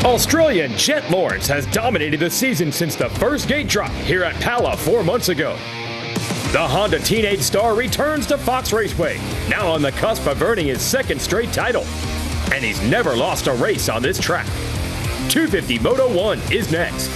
Australian Jet Lawrence has dominated the season since the first gate drop here at Pala 4 months ago. The Honda teenage star returns to Fox Raceway, now on the cusp of earning his second straight title. And he's never lost a race on this track. 250 Moto 1 is next.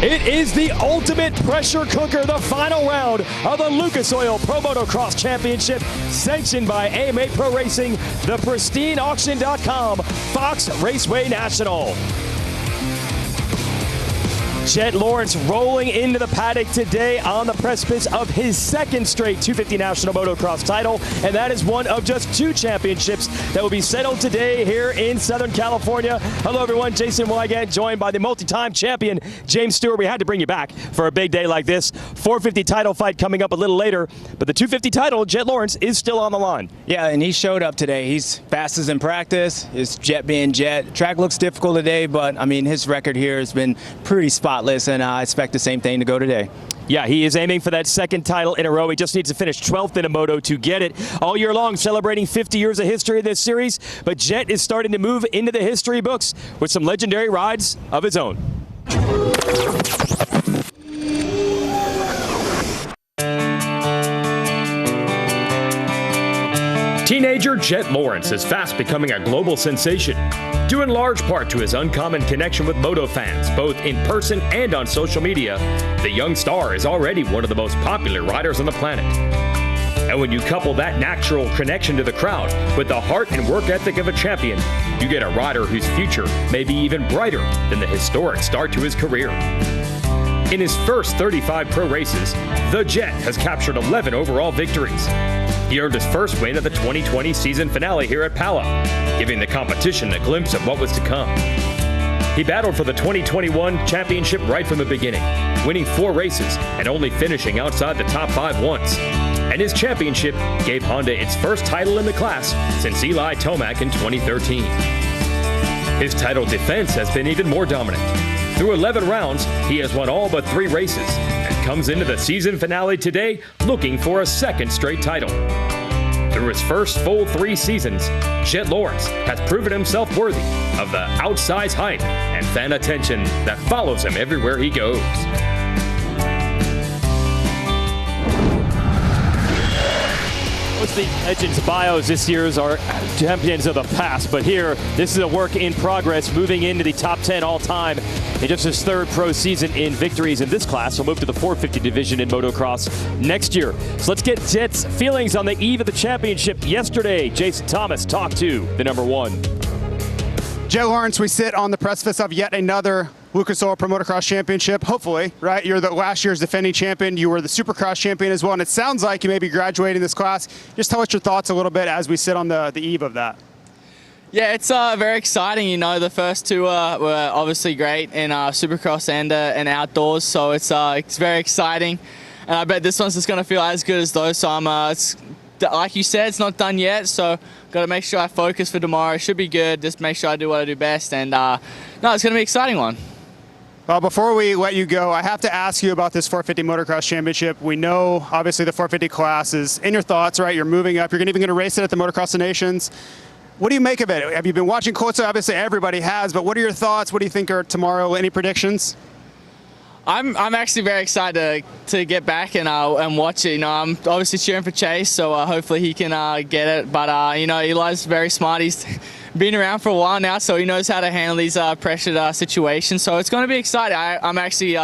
It is the ultimate pressure cooker, the final round of the Lucas Oil Pro Motocross Championship, sanctioned by AMA Pro Racing, the pristineauction.com, Fox Raceway National. Jet Lawrence rolling into the paddock today on the precipice of his second straight 250 National Motocross title, and that is one of just 2 championships that will be settled today here in Southern California. Hello everyone, Jason Wygant, joined by the multi-time champion James Stewart. We had to bring you back for a big day like this. 450 title fight coming up a little later, but the 250 title, Jet Lawrence, is still on the line. Yeah, and he showed up today. He's fastest in practice. His Jet being Jet. Track looks difficult today, but I mean his record here has been pretty spotless, and I expect the same thing to go today. Yeah, he is aiming for that second title in a row. He just needs to finish 12th in a Moto to get it. All year long, celebrating 50 years of history of this series, but Jet is starting to move into the history books with some legendary rides of his own. Teenager Jet Lawrence is fast becoming a global sensation, due in large part to his uncommon connection with moto fans, both in person and on social media. The young star is already one of the most popular riders on the planet. And when you couple that natural connection to the crowd with the heart and work ethic of a champion, you get a rider whose future may be even brighter than the historic start to his career. In his first 35 pro races, the Jet has captured 11 overall victories. He earned his first win at the 2020 season finale here at Pala, giving the competition a glimpse of what was to come. He battled for the 2021 championship right from the beginning, winning 4 races and only finishing outside the top 5 once. And his championship gave Honda its first title in the class since Eli Tomac in 2013. His title defense has been even more dominant. Through 11 rounds, he has won all but 3 races and comes into the season finale today looking for a second straight title. Through his first full 3 seasons, Jet Lawrence has proven himself worthy of the outsized hype and fan attention that follows him everywhere he goes. Most of the legends' bios this year's are champions of the past, but here, this is a work in progress, moving into the top 10 all-time in just his 3rd pro season in victories in this class. He'll move to the 450 division in motocross next year. So let's get Jet's feelings on the eve of the championship yesterday. Jason Thomas talked to the number 1. Jet Lawrence, we sit on the precipice of yet another Lucas Oil Pro Motocross Championship, hopefully, right? You're the last year's defending champion. You were the Supercross champion as well, and it sounds like you may be graduating this class. Just tell us your thoughts a little bit as we sit on the eve of that. Yeah, it's very exciting. You know, the first 2 were obviously great in Supercross and outdoors, so it's very exciting. And I bet this one's just going to feel as good as those. So it's like you said, it's not done yet, so got to make sure I focus for tomorrow. It should be good. Just make sure I do what I do best, and no, it's going to be an exciting one. Well, before we let you go, I have to ask you about this 450 Motocross Championship. We know, obviously, the 450 class is in your thoughts, right? You're moving up. You're even going to race it at the Motocross of Nations. What do you make of it? Have you been watching closely? Obviously, everybody has, but what are your thoughts? What do you think are tomorrow? Any predictions? I'm actually very excited to get back and watch it. You know, I'm obviously cheering for Chase, so hopefully he can get it. But you know, Eli's very smart. He's been around for a while now, so he knows how to handle these pressured situations. So it's going to be exciting. I'm actually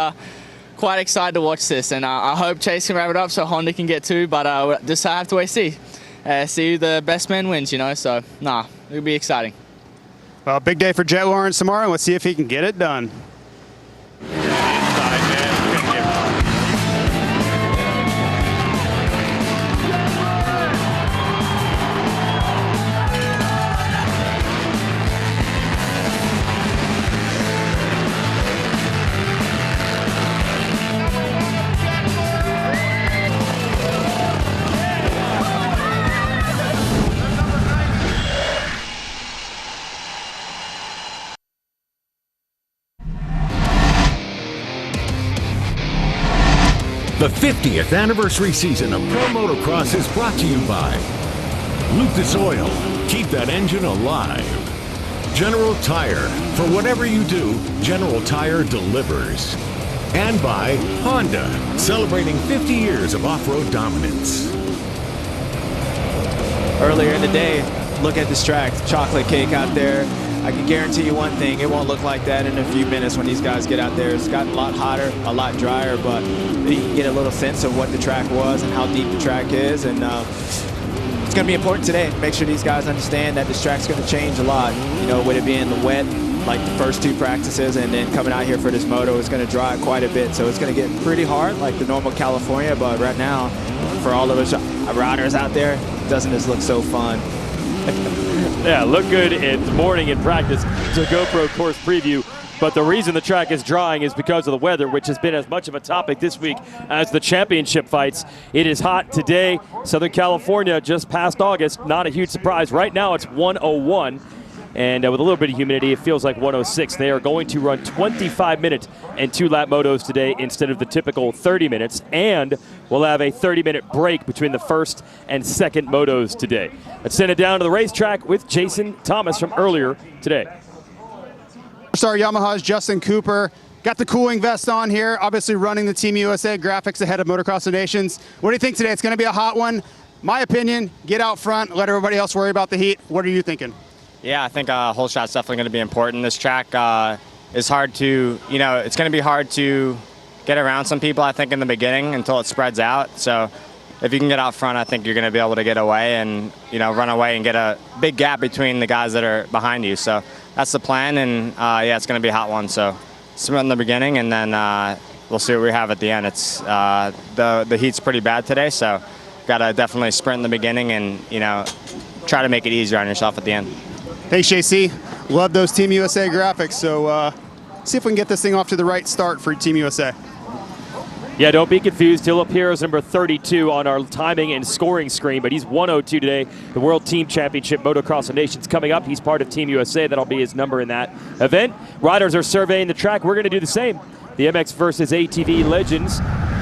quite excited to watch this, and I hope Chase can wrap it up so Honda can get 2. But just have to wait and see who the best man wins. You know, so it'll be exciting. Well, big day for Jet Lawrence tomorrow. Let's see if he can get it done. The 50th anniversary season of Pro Motocross is brought to you by Lucas Oil. Keep that engine alive. General Tire. For whatever you do, General Tire delivers. And by Honda, celebrating 50 years of off-road dominance. Earlier in the day, look at this track, chocolate cake out there. I can guarantee you one thing, it won't look like that in a few minutes when these guys get out there. It's gotten a lot hotter, a lot drier, but you can get a little sense of what the track was and how deep the track is. And it's going to be important today. Make sure these guys understand that this track's going to change a lot. You know, with it being the wet, like the first two practices, and then coming out here for this moto, it's going to dry quite a bit. So it's going to get pretty hard, like the normal California. But right now, for all of us riders out there, doesn't this look so fun? Yeah, look good in the morning in practice. It's a GoPro course preview. But the reason the track is drying is because of the weather, which has been as much of a topic this week as the championship fights. It is hot today. Southern California just past August. Not a huge surprise. Right now it's 101. And with a little bit of humidity, it feels like 106. They are going to run 25 minute and 2-lap motos today instead of the typical 30 minutes. And we'll have a 30-minute break between the first and second motos today. Let's send it down to the racetrack with Jason Thomas from earlier today. Star Yamaha's Justin Cooper. Got the cooling vest on here, obviously running the Team USA graphics ahead of Motocross of Nations. What do you think today? It's going to be a hot one. My opinion, get out front, let everybody else worry about the heat. What are you thinking? Yeah, I think whole shot's definitely going to be important. This track is hard to, it's going to be hard to get around some people, I think, in the beginning until it spreads out. So if you can get out front, I think you're going to be able to get away and, run away and get a big gap between the guys that are behind you. So that's the plan, and yeah, it's going to be a hot one. So sprint in the beginning, and then we'll see what we have at the end. It's the heat's pretty bad today, so got to definitely sprint in the beginning and, try to make it easier on yourself at the end. Thanks, JC. Love those Team USA graphics. So see if we can get this thing off to the right start for Team USA. Yeah, don't be confused. He'll appear as number 32 on our timing and scoring screen, but he's 102 today. The World Team Championship Motocross of Nations coming up. He's part of Team USA. That'll be his number in that event. Riders are surveying the track. We're going to do the same. The MX versus ATV Legends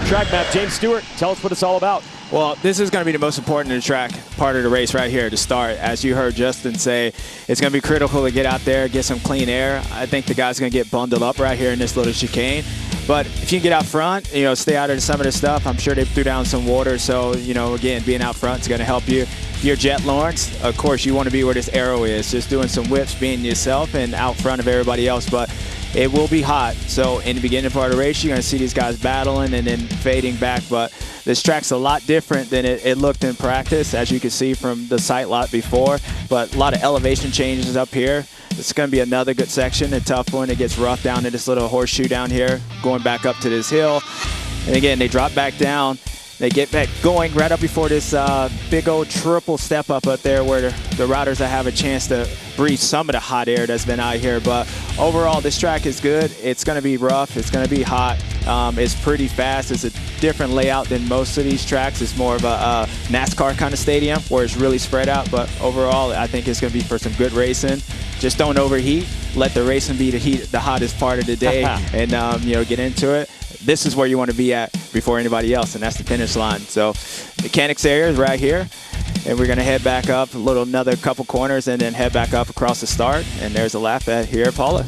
track map. James Stewart, tell us what it's all about. Well, this is going to be the most important in the track part of the race right here to start. As you heard Justin say, it's going to be critical to get out there, get some clean air. I think the guy's going to get bundled up right here in this little chicane. But if you can get out front, stay out of some of the stuff. I'm sure they threw down some water. So, again, being out front is going to help you. You're Jet Lawrence. Of course, you want to be where this arrow is, just doing some whips, being yourself and out front of everybody else. But it will be hot. So in the beginning part of the race, you're going to see these guys battling and then fading back. But this track's a lot different than it looked in practice, as you can see from the sight lot before. But a lot of elevation changes up here. It's going to be another good section, a tough one. It gets rough down in this little horseshoe down here, going back up to this hill. And again, they drop back down. They get back going right up before this big old triple step up there where the riders have a chance to breathe some of the hot air that's been out here. But overall, this track is good. It's going to be rough. It's going to be hot. It's pretty fast. It's a different layout than most of these tracks. It's more of a NASCAR kind of stadium where it's really spread out. But overall, I think it's going to be for some good racing. Just don't overheat. Let the racing be the hottest part of the day, and get into it. This is where you want to be at before anybody else, and that's the finish line. So mechanics area is right here, and we're going to head back up another couple corners and then head back up across the start. And there's a lap here at Paula.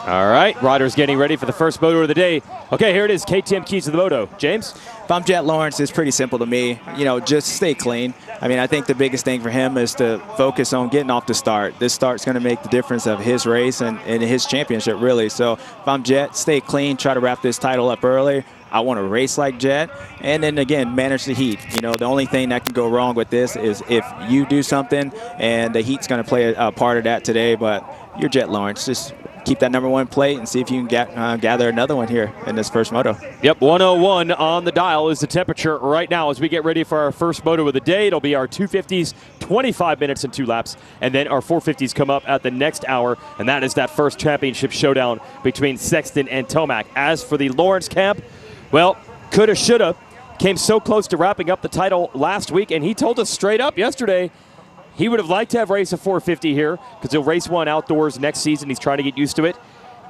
All right, riders getting ready for the first moto of the day. Okay, here it is, KTM Keys to the Moto. James? If I'm Jet Lawrence, it's pretty simple to me. Just stay clean. I mean, I think the biggest thing for him is to focus on getting off the start. This start's going to make the difference of his race and his championship, really. So if I'm Jet, stay clean, try to wrap this title up early. I want to race like Jet, and then again, manage the heat. The only thing that can go wrong with this is if you do something, and the heat's going to play a part of that today. But you're Jet Lawrence. Just keep that #1 plate and see if you can gather another one here in this first moto. Yep, 101 on the dial is the temperature right now as we get ready for our first moto of the day. It'll be our 250s, 25 minutes and 2 laps, and then our 450s come up at the next hour, and that is that first championship showdown between Sexton and Tomac. As for the Lawrence camp, well, coulda, shoulda, came so close to wrapping up the title last week, and he told us straight up yesterday he would have liked to have raced a 450 here because he'll race one outdoors next season. He's trying to get used to it.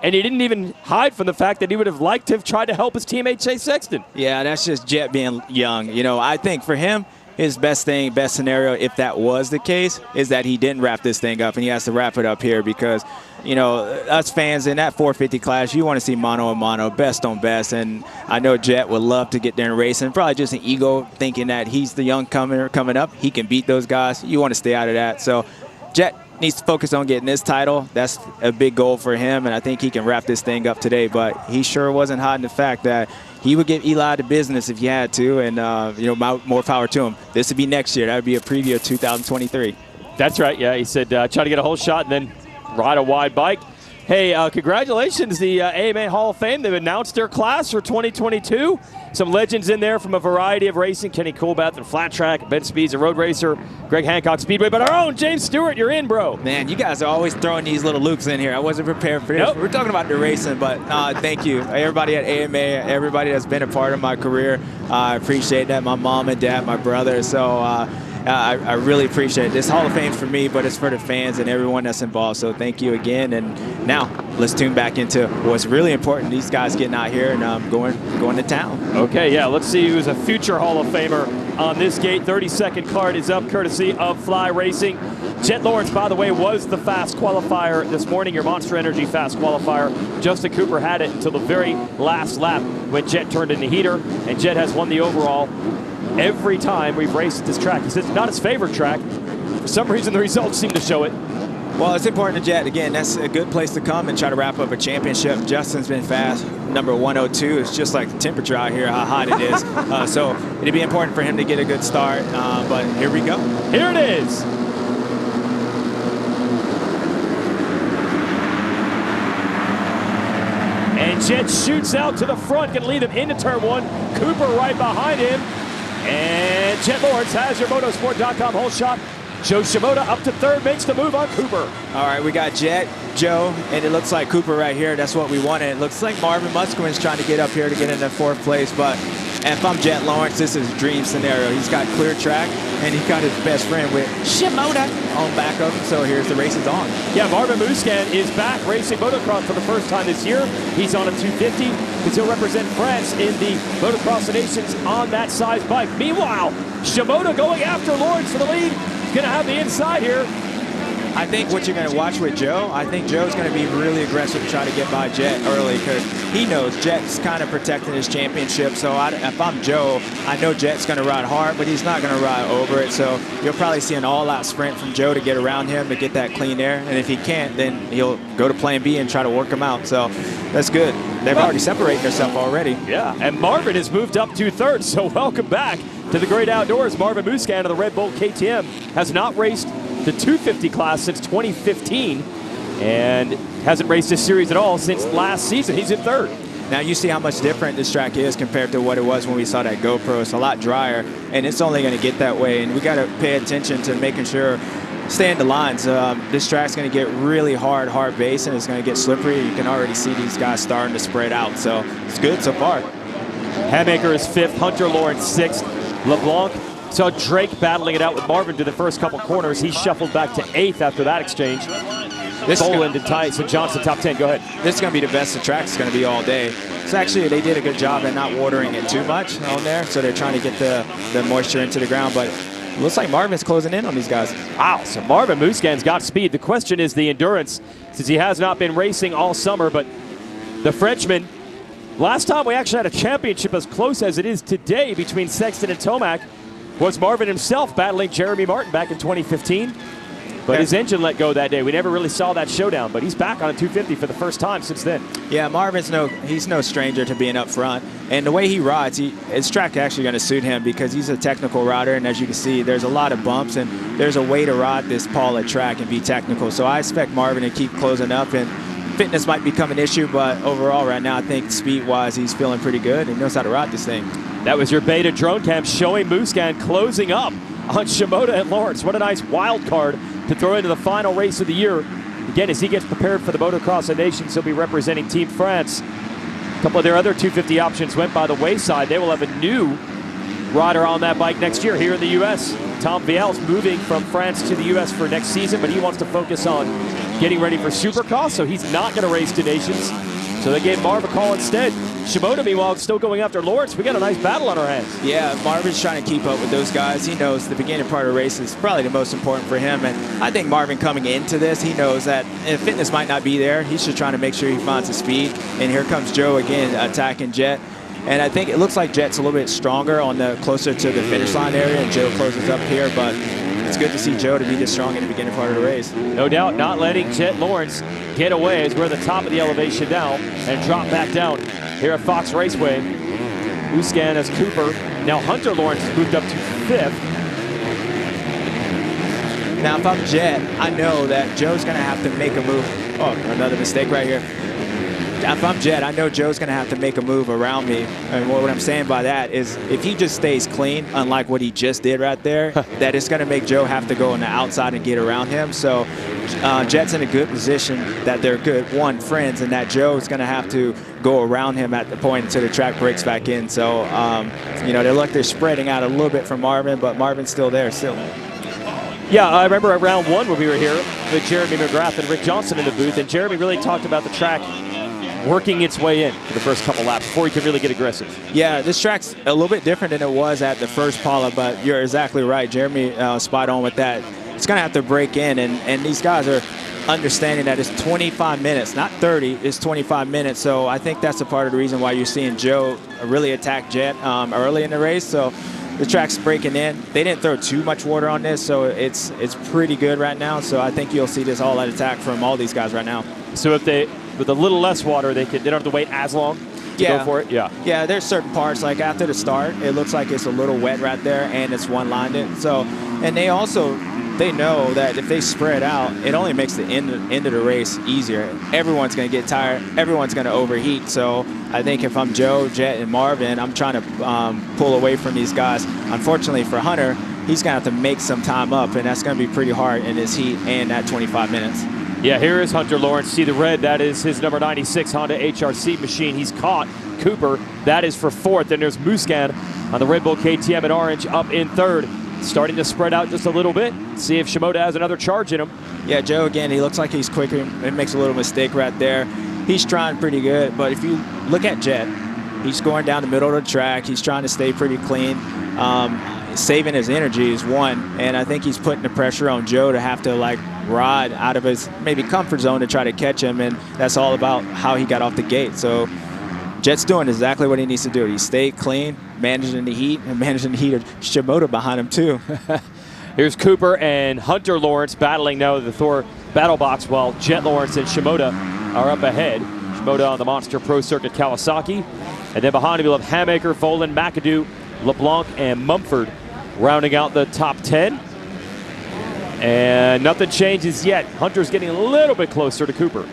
And he didn't even hide from the fact that he would have liked to have tried to help his teammate Chase Sexton. Yeah, that's just Jet being young. You know, I think for him, his best scenario, if that was the case, is that he didn't wrap this thing up, and he has to wrap it up here because, you know, us fans in that 450 class, you want to see mano a mano, best on best, and I know Jet would love to get there and race, and probably just an ego thinking that he's the young comer coming up. He can beat those guys. You want to stay out of that. So Jet needs to focus on getting this title. That's a big goal for him, and I think he can wrap this thing up today, but he sure wasn't hiding the fact that he would give Eli the business if he had to, and you know, more power to him. This would be next year. That would be a preview of 2023. That's right. Yeah, he said try to get a whole shot and then ride a wide bike. Hey, congratulations, the AMA Hall of Fame. They've announced their class for 2022. Some legends in there from a variety of racing. Kenny Coolbath and flat track, Ben Speed's a road racer, Greg Hancock Speedway. But our own James Stewart, you're in, bro. Man, you guys are always throwing these little loops in here. I wasn't prepared for this. Nope. We're talking about the racing, but thank you. Everybody at AMA, everybody that's been a part of my career. I appreciate that. My mom and dad, my brother. So I really appreciate it. This Hall of Fame for me, but it's for the fans and everyone that's involved. So thank you again. And now let's tune back into what's really important. These guys getting out here and going to town. Okay, yeah, let's see who's a future Hall of Famer on this gate. 30-second card is up courtesy of Fly Racing. Jet Lawrence, by the way, was the fast qualifier this morning, your Monster Energy fast qualifier. Justin Cooper had it until the very last lap when Jet turned in the heater, and Jet has won the overall every time we've raced at this track. He says it's not his favorite track. For some reason, the results seem to show it. Well, it's important to Jet. Again, that's a good place to come and try to wrap up a championship. Justin's been fast. Number 102 is just like the temperature out here, how hot it is. So it'd be important for him to get a good start. But here we go. Here it is. And Jet shoots out to the front, going to lead him into turn one. Cooper right behind him. And Jet Lawrence has your motosport.com whole shot. Joe Shimoda up to third, makes the move on Cooper. All right, we got Jet, Joe, and it looks like Cooper right here. That's what we wanted. It looks like Marvin Musquin's trying to get up here to get into fourth place, but if I'm Jet Lawrence, this is a dream scenario. He's got clear track, and he's got his best friend with Shimoda on back of him, so here's the race is on. Yeah, Marvin Musquin is back racing motocross for the first time this year. He's on a 250 because he'll represent France in the Motocross of Nations on that size bike. Meanwhile, Shimoda going after Lawrence for the lead. Going to have the inside here. I think what you're going to watch with Joe, I think Joe's going to be really aggressive to try to get by Jet early because he knows Jet's kind of protecting his championship. So if I'm Joe, I know Jet's going to ride hard, but he's not going to ride over it. So you'll probably see an all-out sprint from Joe to get around him to get that clean air. And if he can't, then he'll go to plan B and try to work him out. So that's good. They've already separated themselves already. Yeah, and Marvin has moved up 2/3. So welcome back to the great outdoors. Marvin Musquin of the Red Bull KTM has not raced the 250 class since 2015 and hasn't raced this series at all since last season. He's in third. Now you see how much different this track is compared to what it was when we saw that GoPro. It's a lot drier, and it's only going to get that way. And we got to pay attention to making sure, stay in the lines. This track's going to get really hard base, and it's going to get slippery. You can already see these guys starting to spread out. So it's good so far. Hammaker is fifth, Hunter Lawrence sixth. LeBlanc saw Drake battling it out with Marvin to the first couple corners. He shuffled back to eighth after that exchange. Boland and Tice and Johnson top 10. Go ahead. This is going to be the best the track's going to be all day. So actually, they did a good job at not watering it too much on there. So they're trying to get the moisture into the ground. But it looks like Marvin's closing in on these guys. Wow, so Marvin Musquin's got speed. The question is the endurance, since he has not been racing all summer. But the Frenchman, last time we actually had a championship as close as it is today between Sexton and Tomac was Marvin himself battling Jeremy Martin back in 2015. But his engine let go that day. We never really saw that showdown, but he's back on a 250 for the first time since then. Yeah, Marvin's he's no stranger to being up front. And the way he rides, his track actually going to suit him because he's a technical rider. And as you can see, there's a lot of bumps, and there's a way to ride this Paula track and be technical. So I expect Marvin to keep closing up, and fitness might become an issue, but overall right now I think speed-wise he's feeling pretty good and knows how to ride this thing. That was your beta drone cam showing Musquin closing up on Shimoda and Lawrence. What a nice wild card to throw into the final race of the year. Again, as he gets prepared for the Motocross of Nations, he'll be representing Team France. A couple of their other 250 options went by the wayside. They will have a new rider on that bike next year here in the U.S. Tom Viel's moving from France to the U.S. for next season, but he wants to focus on getting ready for Supercross, so he's not going to race to Nations. So they gave Marv a call instead. Shimoda, meanwhile, still going after Lawrence. We got a nice battle on our hands. Yeah, Marvin's trying to keep up with those guys. He knows the beginning part of the race is probably the most important for him. And I think Marvin coming into this, he knows that fitness might not be there. He's just trying to make sure he finds the speed. And here comes Joe again attacking Jet. And I think it looks like Jet's a little bit stronger on the closer to the finish line area, and Joe closes up here. But it's good to see Joe to be this strong in the beginning part of the race. No doubt, not letting Jet Lawrence get away as we're at the top of the elevation now and drop back down here at Fox Raceway. Musquin as Cooper. Now Hunter Lawrence has moved up to 5th. Now if I'm Jet, I know that Joe's going to have to make a move. Oh, another mistake right here. If I'm Jet, I know Joe's going to have to make a move around me. And what I'm saying by that is if he just stays clean, unlike what he just did right there, that it's going to make Joe have to go on the outside and get around him. So Jet's in a good position that they're good, friends, and that Joe's going to have to go around him at the point until the track breaks back in. So, they're spreading out a little bit from Marvin, but Marvin's still there still. Yeah, I remember at round 1 when we were here with Jeremy McGrath and Rick Johnson in the booth, and Jeremy really talked about the track working its way in for the first couple laps before he could really get aggressive. Yeah, this track's a little bit different than it was at the first Paula, but you're exactly right. Jeremy spot on with that. It's going to have to break in, and these guys are understanding that it's 25 minutes, not 30, it's 25 minutes. So I think that's a part of the reason why you're seeing Joe really attack Jet early in the race. So the track's breaking in. They didn't throw too much water on this, so it's pretty good right now. So I think you'll see this all-out attack from all these guys right now. So if they, with a little less water, they don't have to wait as long to go for it? Yeah, there's certain parts, like after the start, it looks like it's a little wet right there, and it's one-lined. So, and they know that if they spread out, it only makes the end of the race easier. Everyone's going to get tired. Everyone's going to overheat. So I think if I'm Joe, Jet, and Marvin, I'm trying to pull away from these guys. Unfortunately for Hunter, he's going to have to make some time up, and that's going to be pretty hard in this heat and that 25 minutes. Yeah, here is Hunter Lawrence. See the red, that is his number 96 Honda HRC machine. He's caught Cooper. That is for 4th. And there's Musquin on the Red Bull KTM in orange up in 3rd. Starting to spread out just a little bit. See if Shimoda has another charge in him. Yeah, Joe, again, he looks like he's quicker. It makes a little mistake right there. He's trying pretty good, but if you look at Jet, he's going down the middle of the track. He's trying to stay pretty clean. Saving his energy is one, and I think he's putting the pressure on Joe to have to ride out of his maybe comfort zone to try to catch him, and that's all about how he got off the gate. So Jet's doing exactly what he needs to do. He stayed clean, managing the heat, and managing the heat of Shimoda behind him too. Here's Cooper and Hunter Lawrence battling now the Thor battle box, while Jet Lawrence and Shimoda are up ahead. Shimoda on the Monster Pro Circuit Kawasaki, and then behind him you'll have Hamaker, Folan, McAdoo, LeBlanc, and Mumford rounding out the top 10. And nothing changes yet. Hunter's getting a little bit closer to Cooper.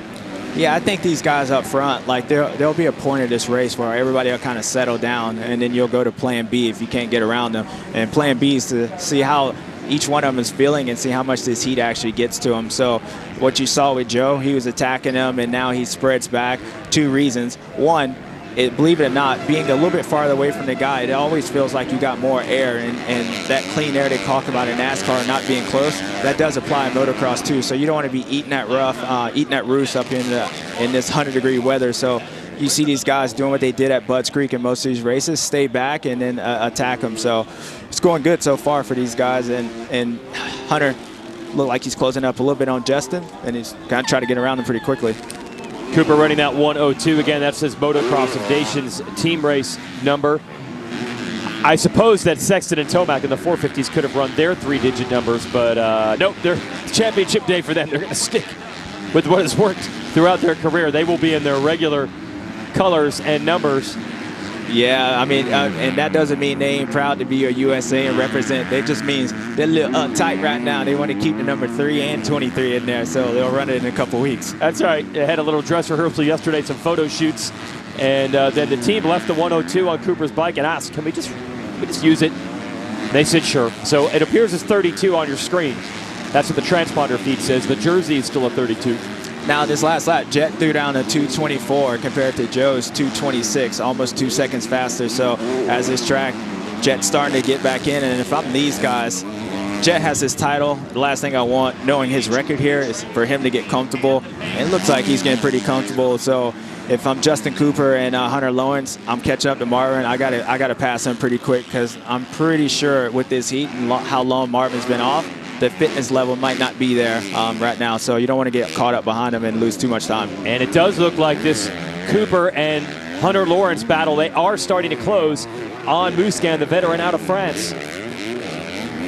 Yeah, I think these guys up front, there'll be a point of this race where everybody will kind of settle down, and then you'll go to plan B if you can't get around them. And plan B is to see how each one of them is feeling and see how much this heat actually gets to them. So what you saw with Joe, he was attacking him, and now he spreads back. 2 reasons. One, believe it or not, being a little bit farther away from the guy, it always feels like you got more air, and that clean air they talk about in NASCAR not being close, that does apply in motocross too. So you don't want to be eating that eating that roost up in this 100-degree weather. So you see these guys doing what they did at Butts Creek in most of these races, stay back and then attack them. So it's going good so far for these guys, and Hunter looked like he's closing up a little bit on Justin, and he's going to try to get around him pretty quickly. Cooper running that 1:02 again. That's his Motocross of Nations team race number. I suppose that Sexton and Tomac in the 450s could have run their 3-digit numbers, but nope, they're championship day for them. They're going to stick with what has worked throughout their career. They will be in their regular colors and numbers. Yeah, I mean, and that doesn't mean they ain't proud to be a USA and represent. It just means they're a little uptight right now. They want to keep the number 3 and 23 in there, so they'll run it in a couple weeks. That's right. They had a little dress rehearsal yesterday, some photo shoots, and then the team left the 102 on Cooper's bike and asked, can we just use it? They said sure. So it appears as 32 on your screen. That's what the transponder feed says. The jersey is still a 32. Now, this last lap, Jet threw down a 2:24 compared to Joe's 2:26, almost 2 seconds faster. So as this track Jet's starting to get back in, and if I'm these guys, Jet has his title. The last thing I want, knowing his record here, is for him to get comfortable. And it looks like he's getting pretty comfortable. So if I'm Justin Cooper and Hunter Lawrence, I'm catching up to Marvin. I gotta pass him pretty quick, because I'm pretty sure with this heat and how long Marvin's been off, the fitness level might not be there right now. So you don't want to get caught up behind him and lose too much time. And it does look like this Cooper and Hunter Lawrence battle, they are starting to close on Musquin, the veteran out of France.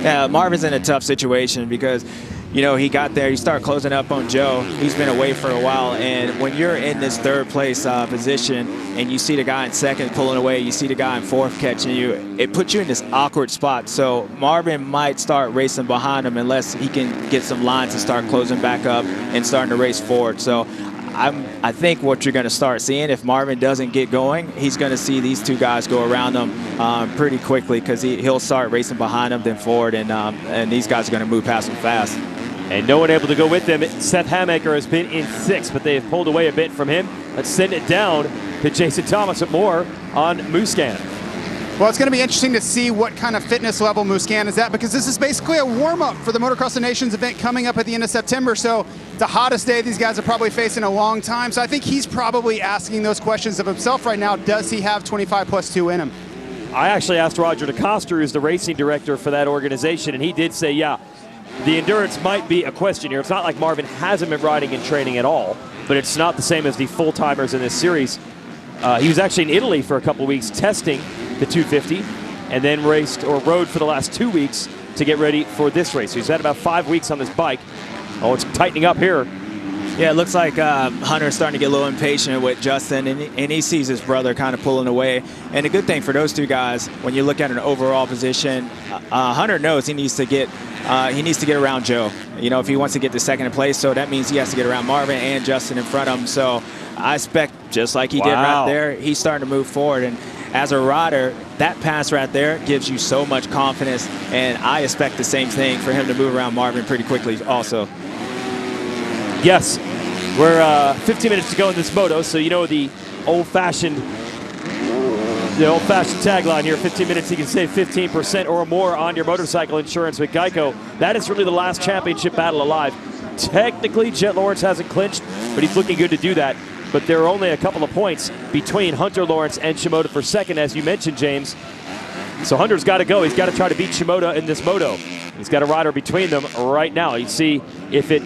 Yeah, Marvin's in a tough situation because, you know, he got there, you start closing up on Joe. He's been away for a while, and when you're in this third place position and you see the guy in second pulling away, you see the guy in fourth catching you, it puts you in this awkward spot. So Marvin might start racing behind him unless he can get some lines and start closing back up and starting to race forward. So I think what you're going to start seeing, if Marvin doesn't get going, he's going to see these two guys go around him pretty quickly, because he'll start racing behind him, then forward, and these guys are going to move past him fast. And no one able to go with them. Seth Hamaker has been in 6th, but they have pulled away a bit from him. Let's send it down to Jason Thomas with more on Musquin. Well, it's going to be interesting to see what kind of fitness level Musquin is at, because this is basically a warm-up for the Motocross of the Nations event coming up at the end of September. So the hottest day these guys are probably facing in a long time. So I think he's probably asking those questions of himself right now. Does he have 25+2 in him? I actually asked Roger DeCoster, who's the racing director for that organization, and he did say, yeah, the endurance might be a question here. It's not like Marvin hasn't been riding and training at all, but it's not the same as the full-timers in this series. He was actually in Italy for a couple of weeks testing the 250, and then rode for the last 2 weeks to get ready for this race. So he's had about 5 weeks on this bike. Oh, it's tightening up here. Yeah, it looks like Hunter's starting to get a little impatient with Justin, and he sees his brother kind of pulling away. And the good thing for those two guys, when you look at an overall position, Hunter knows he needs to get around Joe. You know, if he wants to get to second place, so that means he has to get around Marvin and Justin in front of him. So I expect, just like he did right there, he's starting to move forward. And as a rider, that pass right there gives you so much confidence, and I expect the same thing for him to move around Marvin pretty quickly also. Yes, we're 15 minutes to go in this moto, so you know the old-fashioned tagline here, 15 minutes you can save 15% or more on your motorcycle insurance with Geico. That is really the last championship battle alive. Technically, Jet Lawrence hasn't clinched, but he's looking good to do that. But there are only a couple of points between Hunter Lawrence and Shimoda for second, as you mentioned, James. So Hunter's got to go. He's got to try to beat Shimoda in this moto. He's got a rider between them right now. You see, if it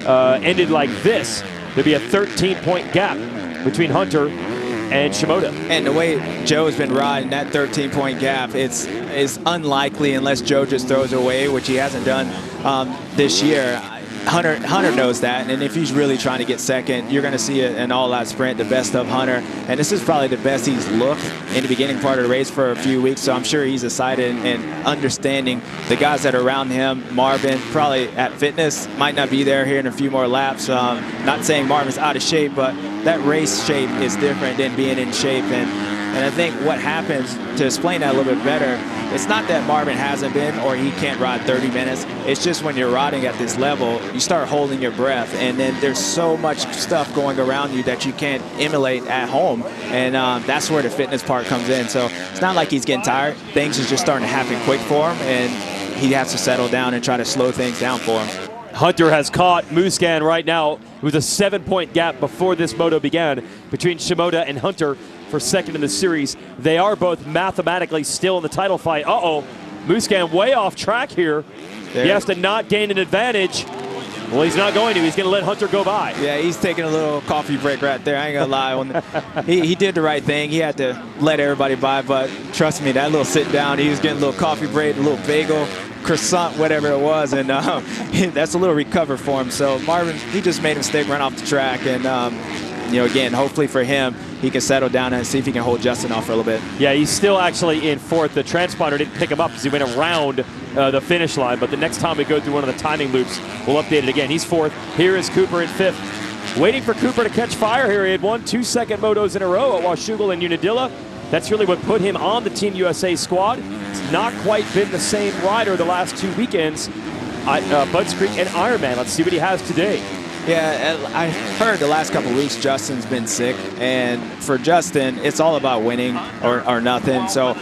ended like this, there'd be a 13-point gap between Hunter and Shimoda. And the way Joe's been riding, that 13-point gap, it's unlikely unless Joe just throws it away, which he hasn't done this year. Hunter knows that, and if he's really trying to get second, you're going to see an all-out sprint, the best of Hunter. And this is probably the best he's looked in the beginning part of the race for a few weeks, so I'm sure he's excited and understanding the guys that are around him. Marvin, probably at fitness, might not be there here in a few more laps. Not saying Marvin's out of shape, but that race shape is different than being in shape. And I think what happens, to explain that a little bit better, it's not that Marvin hasn't been or he can't ride 30 minutes. It's just when you're riding at this level, you start holding your breath, and then there's so much stuff going around you that you can't emulate at home. And that's where the fitness part comes in. So it's not like he's getting tired. Things are just starting to happen quick for him, and he has to settle down and try to slow things down for him. Hunter has caught Musquin right now. It was a 7-point gap before this moto began between Shimoda and Hunter for second in the series. They are both mathematically still in the title fight. Uh-oh, Musquin way off track here. There. He has to not gain an advantage. Well, he's not going to. He's going to let Hunter go by. Yeah, he's taking a little coffee break right there. I ain't going to lie. He did the right thing. He had to let everybody by, but trust me, that little sit down, he was getting a little coffee break, a little bagel, croissant, whatever it was, and that's a little recover for him. So Marvin, he just made a mistake, run off the track, and you know, again, hopefully for him, he can settle down and see if he can hold Justin off for a little bit. Yeah, he's still actually in fourth. The transponder didn't pick him up because he went around the finish line, but the next time we go through one of the timing loops, we'll update it again. He's fourth. Here is Cooper in fifth. Waiting for Cooper to catch fire here. He had won 2 second motos in a row at Washougal and Unadilla. That's really what put him on the Team USA squad. It's not quite been the same rider the last 2 weekends at Budds Creek and Ironman. Let's see what he has today. Yeah, I heard the last couple of weeks Justin's been sick, and for Justin, it's all about winning or nothing. So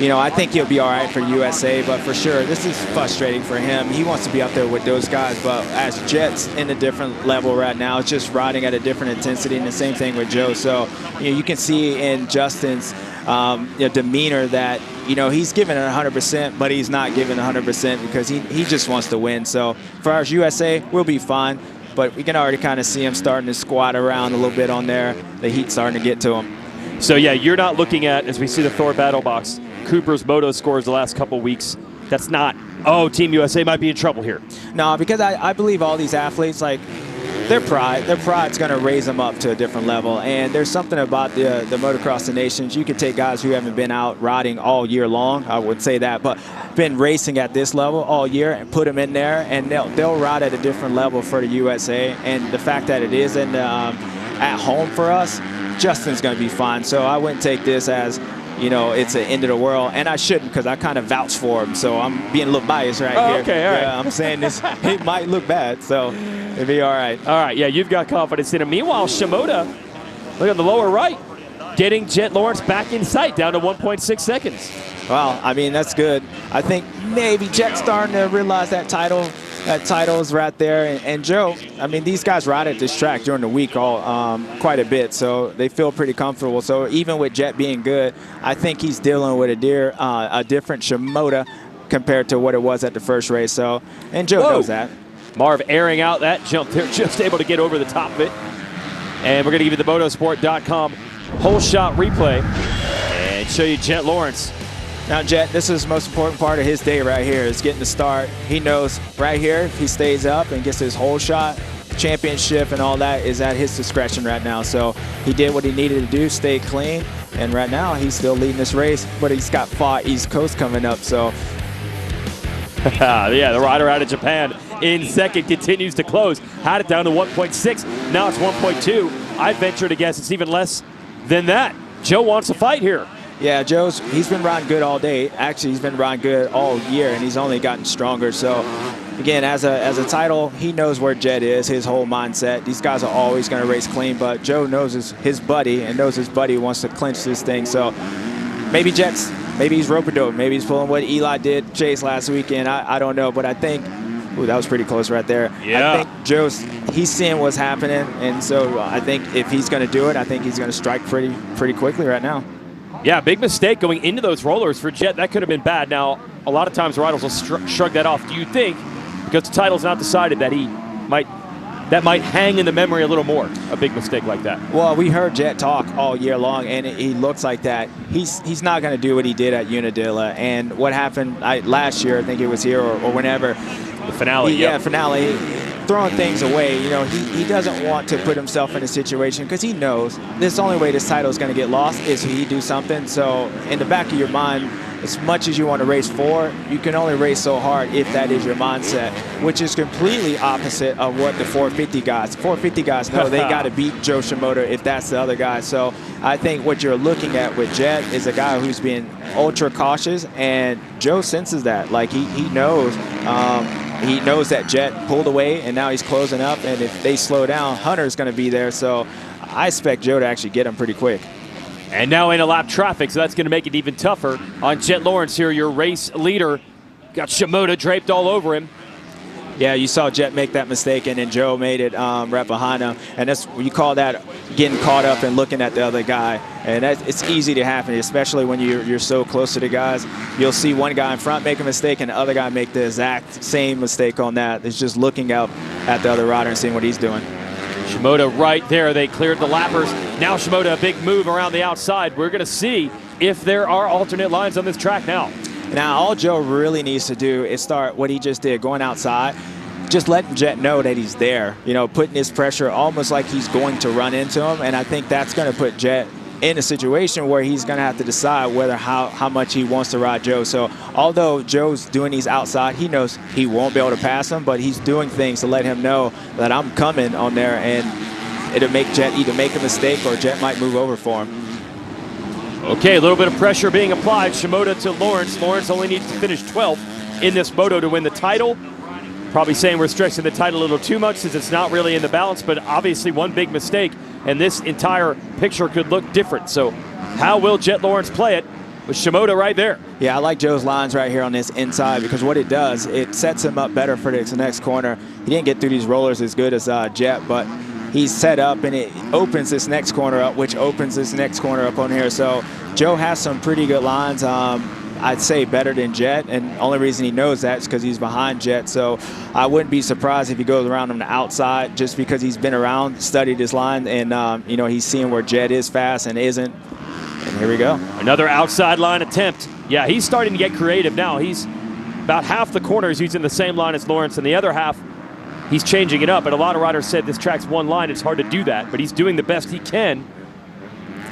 I think he'll be all right for USA, but for sure, this is frustrating for him. He wants to be up there with those guys, but as Jet's in a different level right now, it's just riding at a different intensity, and the same thing with Joe. So, you can see in Justin's demeanor that, he's giving it 100%, but he's not giving 100% because he just wants to win. So for our USA, we'll be fine, but we can already kind of see him starting to squat around a little bit on there. The heat's starting to get to him. So, yeah, you're not looking at, as we see the Thor battle box, Cooper's moto scores the last couple weeks. That's not, Team USA might be in trouble here. No, because I believe all these athletes, like, their pride's going to raise them up to a different level. And there's something about the Motocross the Nations. You could take guys who haven't been out riding all year long, I would say that, but been racing at this level all year and put them in there, and they'll ride at a different level for the USA. And the fact that it is at home for us, Justin's going to be fine. So I wouldn't take this as, it's the end of the world. And I shouldn't, because I kind of vouch for him. So I'm being a little biased here. Okay, all right. Yeah, I'm saying this, it might look bad. So it'll be all right. All right, yeah, you've got confidence in him. Meanwhile, Shimoda, look at the lower right, getting Jet Lawrence back in sight, down to 1.6 seconds. Well, I mean, that's good. I think maybe Jet's starting to realize that title's right there. And Joe, I mean, these guys ride at this track during the week quite a bit, so they feel pretty comfortable. So even with Jet being good, I think he's dealing with a different Shimoda compared to what it was at the first race. So, and Joe knows that. Marv airing out that jump there, just able to get over the top of it. And we're going to give you the motosport.com whole shot replay and show you Jet Lawrence. Now, Jet, this is the most important part of his day right here, is getting the start. He knows right here, if he stays up and gets his whole shot, championship and all that is at his discretion right now. So he did what he needed to do, stay clean, and right now he's still leading this race, but he's got far East Coast coming up, so. Yeah, the rider out of Japan in second continues to close. Had it down to 1.6, now it's 1.2. I'd venture to guess it's even less than that. Joe wants a fight here. Yeah, he's been riding good all day. Actually, he's been riding good all year, and he's only gotten stronger. So, again, as a title, he knows where Jet is, his whole mindset. These guys are always going to race clean, but Joe knows his buddy and knows his buddy wants to clinch this thing. So maybe he's rope-a-dope. Maybe he's pulling what Eli did Chase last weekend. I don't know, but I think, that was pretty close right there. Yeah. I think he's seeing what's happening, and so I think if he's going to do it, I think he's going to strike pretty quickly right now. Yeah, big mistake going into those rollers for Jet. That could have been bad. Now, a lot of times riders will shrug that off. Do you think, because the title's not decided, that that might hang in the memory a little more, a big mistake like that? Well, we heard Jet talk all year long, and he looks like that. He's not going to do what he did at Unadilla. And what happened last year, I think it was here or whenever. The finale, finale. Throwing things away, he doesn't want to put himself in a situation because he knows this the only way this title is going to get lost is if he do something. So in the back of your mind, as much as you want to race for, you can only race so hard if that is your mindset, which is completely opposite of what the 450 guys. 450 guys know they got to beat Joe Shimoda if that's the other guy. So I think what you're looking at with Jet is a guy who's being ultra cautious, and Joe senses that. Like he knows. He knows that Jet pulled away, and now he's closing up. And if they slow down, Hunter's going to be there. So I expect Joe to actually get him pretty quick. And now in a lap traffic, so that's going to make it even tougher on Jet Lawrence here, your race leader. Got Shimoda draped all over him. Yeah, you saw Jet make that mistake, and then Joe made it right behind him. And that's you call that getting caught up and looking at the other guy. And it's easy to happen, especially when you're so close to the guys. You'll see one guy in front make a mistake, and the other guy make the exact same mistake on that. It's just looking out at the other rider and seeing what he's doing. Shimoda right there. They cleared the lappers. Now Shimoda, a big move around the outside. We're going to see if there are alternate lines on this track now. Now, all Joe really needs to do is start what he just did, going outside, just letting Jet know that he's there, putting his pressure almost like he's going to run into him. And I think that's going to put Jet in a situation where he's going to have to decide how much he wants to ride Joe. So although Joe's doing these outside, he knows he won't be able to pass him, but he's doing things to let him know that I'm coming on there, and it'll make Jet either make a mistake or Jet might move over for him. Okay, a little bit of pressure being applied. Shimoda to Lawrence. Lawrence only needs to finish 12th in this moto to win the title. Probably saying we're stretching the title a little too much since it's not really in the balance, but obviously one big mistake and this entire picture could look different. So how will Jet Lawrence play it? with Shimoda right there. Yeah, I like Joe's lines right here on this inside because what it does, it sets him up better for this next corner. He didn't get through these rollers as good as Jet, but he's set up and it opens this next corner up, which opens this next corner up on here. So Joe has some pretty good lines. I'd say better than Jet, and the only reason he knows that is because he's behind Jet. So I wouldn't be surprised if he goes around on the outside just because he's been around, studied his line, and you know, he's seeing where Jet is fast and isn't. And here we go. Another outside line attempt. Yeah, he's starting to get creative now. He's about half the corners using the same line as Lawrence, and the other half he's changing it up. And a lot of riders said this track's one line. It's hard to do that, but he's doing the best he can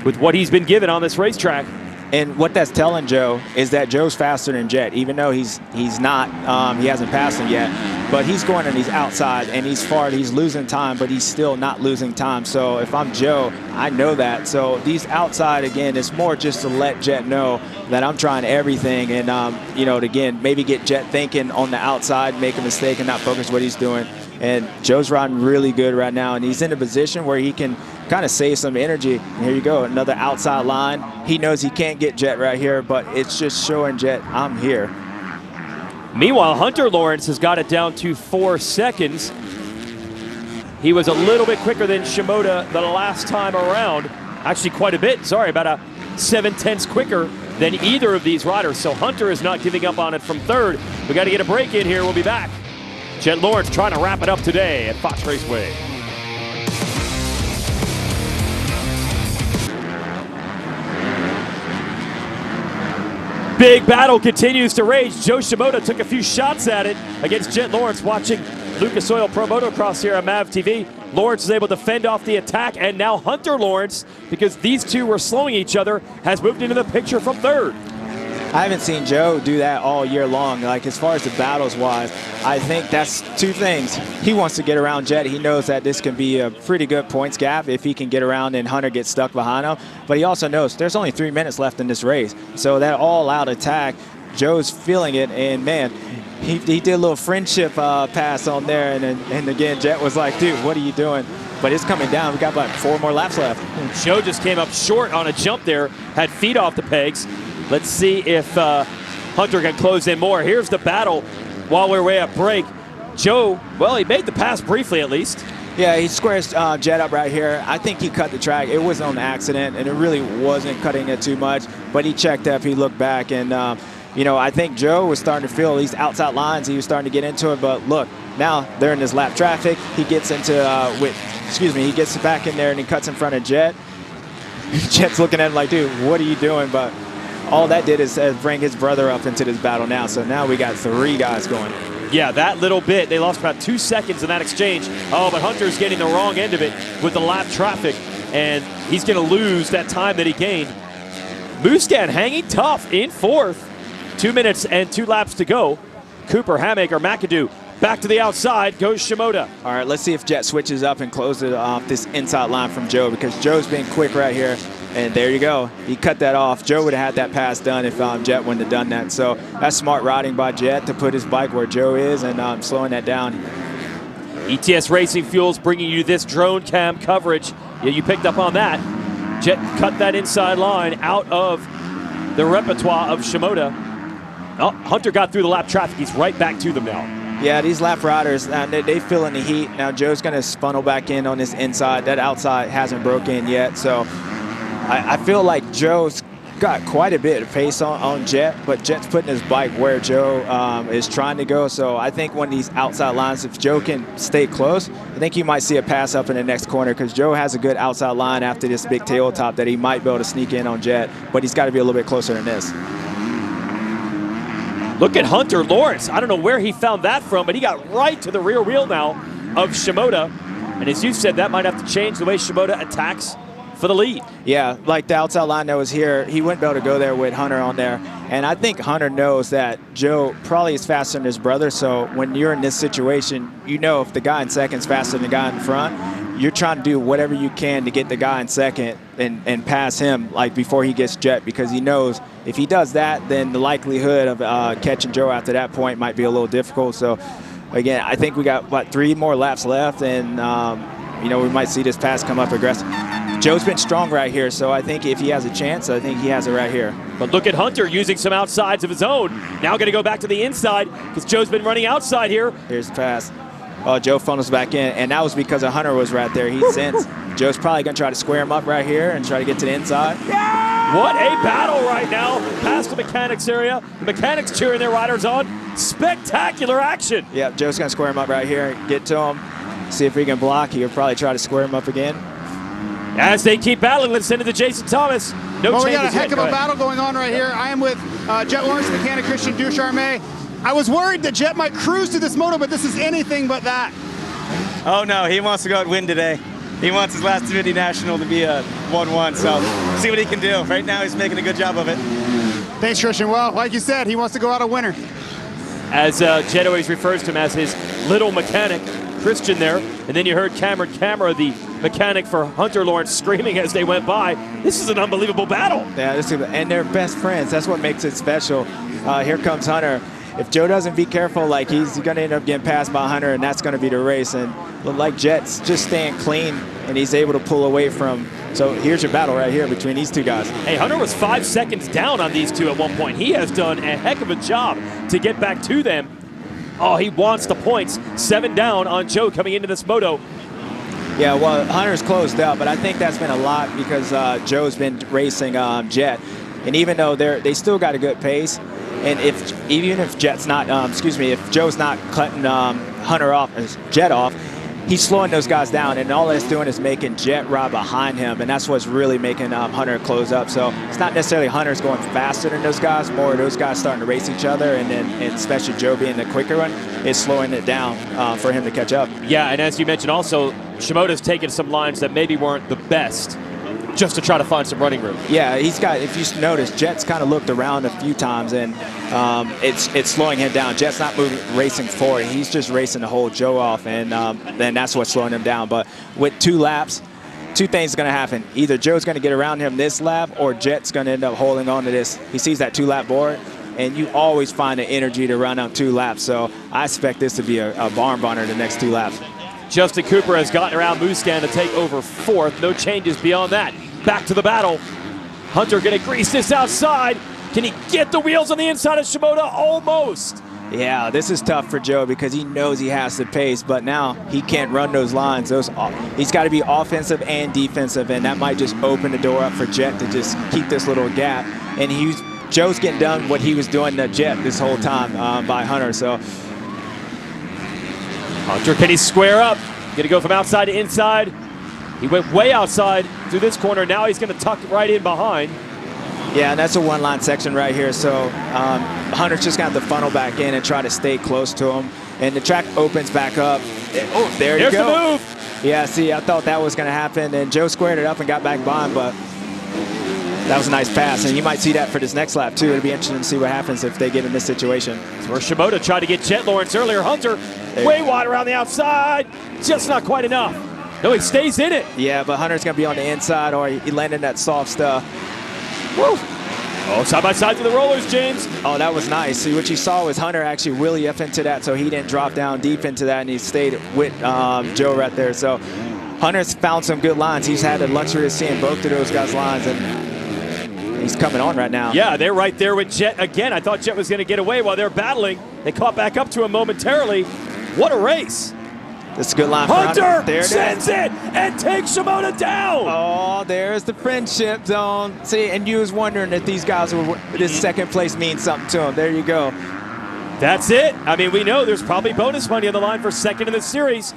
with what he's been given on this racetrack. And what that's telling Joe is that Joe's faster than Jet, even though he's not, he hasn't passed him yet. But he's going and he's outside and he's far, he's losing time, but he's still not losing time. So if I'm Joe, I know that. So these outside, again, it's more just to let Jet know that I'm trying everything. And, you know, again, maybe get Jet thinking on the outside, make a mistake and not focus what he's doing. And Joe's riding really good right now, and he's in a position where he can kind of save some energy. And here you go, another outside line. He knows he can't get Jet right here, but it's just showing Jet, I'm here. Meanwhile, Hunter Lawrence has got it down to 4 seconds. He was a little bit quicker than Shimoda the last time around. Actually, quite a bit. Sorry, about a 7/10 quicker than either of these riders. So Hunter is not giving up on it from third. We got to get a break in here. We'll be back. Jet Lawrence trying to wrap it up today at Fox Raceway. Big battle continues to rage. Joe Shimoda took a few shots at it against Jet Lawrence. Watching Lucas Oil Pro Motocross here on MAV TV. Lawrence is able to fend off the attack, and now Hunter Lawrence, because these two were slowing each other, has moved into the picture from third. I haven't seen Joe do that all year long. Like, as far as the battles wise, I think that's two things. He wants to get around Jet. He knows that this can be a pretty good points gap if he can get around and Hunter gets stuck behind him. But he also knows there's only 3 minutes left in this race. So that all-out attack, Joe's feeling it, and man, he did a little friendship pass on there, and again, Jet was like, dude, what are you doing? But it's coming down. We got about 4 more laps left. Joe just came up short on a jump there, had feet off the pegs. Let's see if Hunter can close in more. Here's the battle while we're way up break. Joe, well, he made the pass briefly at least. Yeah, he squares Jet up right here. I think he cut the track. It was on accident, and it really wasn't cutting it too much. But he checked up, he looked back, and you know, I think Joe was starting to feel these outside lines. He was starting to get into it, but look, now they're in this lap traffic. He gets into, he gets back in there and he cuts in front of Jet. Jet's looking at him like, dude, what are you doing? But all that did is bring his brother up into this battle now. So now we got 3 guys going. Yeah, that little bit. They lost about 2 seconds in that exchange. Oh, but Hunter's getting the wrong end of it with the lap traffic, and he's going to lose that time that he gained. Muscat hanging tough in fourth. 2 minutes and 2 laps to go. Cooper, Hammaker, McAdoo. Back to the outside goes Shimoda. All right, let's see if Jet switches up and closes off this inside line from Joe, because Joe's being quick right here. And there you go. He cut that off. Joe would have had that pass done if Jet wouldn't have done that. So that's smart riding by Jet to put his bike where Joe is and slowing that down. ETS Racing Fuels bringing you this drone cam coverage. Yeah, you picked up on that. Jet cut that inside line out of the repertoire of Shimoda. Oh, Hunter got through the lap traffic. He's right back to them now. Yeah, these lap riders, they feeling the heat. Now Joe's going to funnel back in on this inside. That outside hasn't broken yet. So I feel like Joe's got quite a bit of pace on Jet, but Jet's putting his bike where Joe is trying to go. So I think when these outside lines, if Joe can stay close, I think you might see a pass up in the next corner, because Joe has a good outside line after this big tail top that he might be able to sneak in on Jet, but he's got to be a little bit closer than this. Look at Hunter Lawrence. I don't know where he found that from, but he got right to the rear wheel now of Shimoda. And as you said, that might have to change the way Shimoda attacks for the lead. Yeah, like the outside line that was here, he wouldn't be able to go there with Hunter on there. And I think Hunter knows that Joe probably is faster than his brother. So when you're in this situation, you know if the guy in second is faster than the guy in front, you're trying to do whatever you can to get the guy in second and pass him like before he gets Jet, because he knows if he does that, then the likelihood of catching Joe after that point might be a little difficult. So again, I think we got, 3 more laps left, and you know, we might see this pass come up aggressive. Joe's been strong right here, so I think if he has a chance, I think he has it right here. But look at Hunter using some outsides of his own. Now going to go back to the inside because Joe's been running outside here. Here's the pass. Oh, Joe funnels back in, and that was because Hunter was right there. He sensed. Joe's probably going to try to square him up right here and try to get to the inside. What a battle right now past the mechanics area. The mechanics cheering their riders on. Spectacular action. Yeah, Joe's going to square him up right here, get to him, see if he can block. He'll probably try to square him up again. As they keep battling, let's send it to Jason Thomas. Well, we got a heck of a battle going on right here. I am with Jet Lawrence, mechanic Christian Ducharme. I was worried that Jet might cruise to this moto, but this is anything but that. Oh no, he wants to go out and win today. He wants his last 250 National to be a 1-1, so see what he can do. Right now he's making a good job of it. Thanks, Christian. Well, like you said, he wants to go out a winner. As Jet always refers to him as his little mechanic, Christian there. And then you heard Cameron Camera, the mechanic for Hunter Lawrence, screaming as they went by. This is an unbelievable battle. Yeah, and they're best friends. That's what makes it special. Here comes Hunter. If Joe doesn't be careful, like he's going to end up getting passed by Hunter, and that's going to be the race. And like Jet's just staying clean, and he's able to pull away from. So here's your battle right here between these two guys. Hey, Hunter was 5 seconds down on these two at one point. He has done a heck of a job to get back to them. Oh, he wants the points. 7 down on Joe coming into this moto. Yeah, well, Hunter's closed out, but I think that's been a lot because Joe's been racing Jet. And even though they still got a good pace, and even if Jet's not, if Joe's not cutting Hunter off, Jet off, he's slowing those guys down, and all that's doing is making Jet ride behind him, and that's what's really making Hunter close up. So it's not necessarily Hunter's going faster than those guys, more those guys starting to race each other, and especially Joe being the quicker one, is slowing it down for him to catch up. Yeah, and as you mentioned also, Shimoda's taken some lines that maybe weren't the best just to try to find some running room. Yeah, he's got, if you notice, Jet's kind of looked around a few times, and it's slowing him down. Jet's not racing forward. He's just racing to hold Joe off, and then that's what's slowing him down. But with 2 laps, 2 things are going to happen. Either Joe's going to get around him this lap, or Jet's going to end up holding on to this. He sees that 2-lap board, and you always find the energy to run out 2 laps. So I expect this to be a barn burner the next 2 laps. Justin Cooper has gotten around Muscan to take over 4th. No changes beyond that. Back to the battle. Hunter going to grease this outside. Can he get the wheels on the inside of Shimoda? Almost. Yeah, this is tough for Joe because he knows he has the pace, but now he can't run those lines. He's got to be offensive and defensive, and that might just open the door up for Jet to just keep this little gap. And Joe's getting done what he was doing to Jet this whole time by Hunter. So Hunter, can he square up? Going to go from outside to inside. He went way outside through this corner. Now he's going to tuck right in behind. Yeah, and that's a 1-line section right here. So Hunter's just got to funnel back in and try to stay close to him. And the track opens back up. Oh, there you go. There's the move. Yeah, see, I thought that was going to happen. And Joe squared it up and got back behind, but that was a nice pass. And you might see that for this next lap, too. It'll be interesting to see what happens if they get in this situation. Where Shimoda tried to get Jet Lawrence earlier. Hunter way wide around the outside. Just not quite enough. No, he stays in it. Yeah, but Hunter's going to be on the inside, or he landed that soft stuff. Woo. Oh, side by side to the rollers, James. Oh, that was nice. See, what you saw was Hunter actually really up into that, so he didn't drop down deep into that, and he stayed with Joe right there. So Hunter's found some good lines. He's had the luxury of seeing both of those guys' lines, and he's coming on right now. Yeah, they're right there with Jet again. I thought Jet was going to get away while they're battling. They caught back up to him momentarily. What a race. This is a good line for Hunter. There sends it and takes Shimoda down. Oh, there's the friendship zone. See, and you was wondering if these guys were, this second place means something to them. There you go. That's it. I mean, we know there's probably bonus money on the line for second in the series.